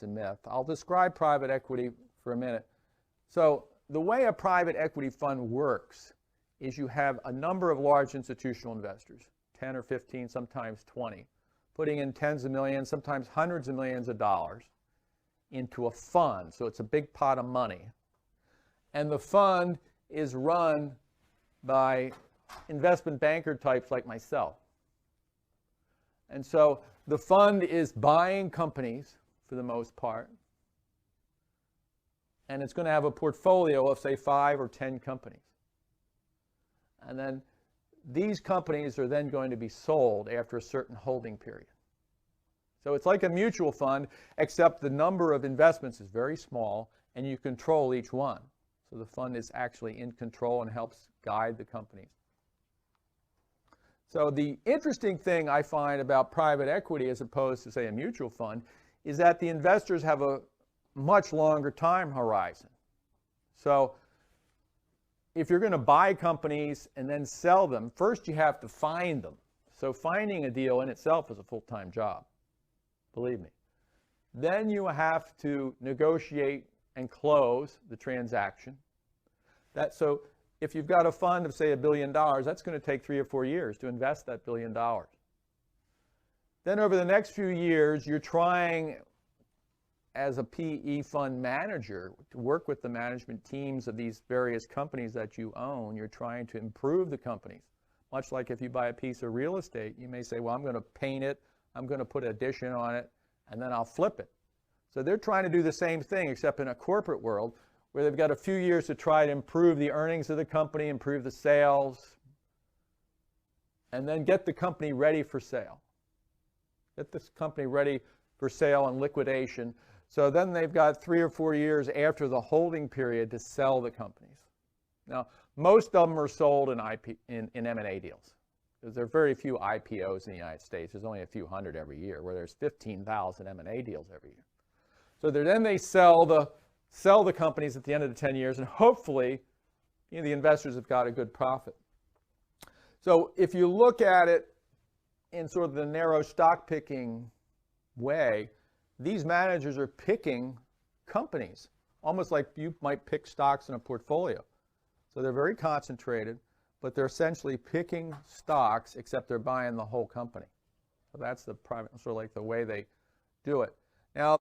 It's a myth. I'll describe private equity for a minute. So the way a private equity fund works is you have a number of large institutional investors, 10 or 15, sometimes 20, putting in tens of millions, sometimes hundreds of millions of dollars into a fund. So it's a big pot of money. And the fund is run by investment banker types like myself. And so the fund is buying companies for the most part, and it's going to have a portfolio of, say, 5 or 10 companies. And then these companies are then going to be sold after a certain holding period. So it's like a mutual fund, except the number of investments is very small, and you control each one. So the fund is actually in control and helps guide the companies. So the interesting thing I find about private equity as opposed to, say, a mutual fund is that the investors have a much longer time horizon. So if you're going to buy companies and then sell them, first you have to find them. So finding a deal in itself is a full-time job, believe me. Then you have to negotiate and close the transaction. So if you've got a fund of, say, $1 billion, that's going to take 3 or 4 years to invest that $1 billion. Then over the next few years, you're trying, as a PE fund manager, to work with the management teams of these various companies that you own. You're trying to improve the companies. Much like if you buy a piece of real estate, you may say, well, I'm going to paint it, I'm going to put an addition on it, and then I'll flip it. So they're trying to do the same thing, except in a corporate world, where they've got a few years to try to improve the earnings of the company, improve the sales, and then get the company ready for sale. Get this company ready for sale and liquidation. So then they've got 3 or 4 years after the holding period to sell the companies. Now, most of them are sold in M&A deals, because there are very few IPOs in the United States. There's only a few hundred every year, where there's 15,000 M&A deals every year. So then they sell the companies at the end of the 10 years, and hopefully, the investors have got a good profit. So if you look at it in sort of the narrow stock picking way, these managers are picking companies, almost like you might pick stocks in a portfolio. So they're very concentrated, but they're essentially picking stocks, except they're buying the whole company. So that's the private, sort of like the way they do it. Now,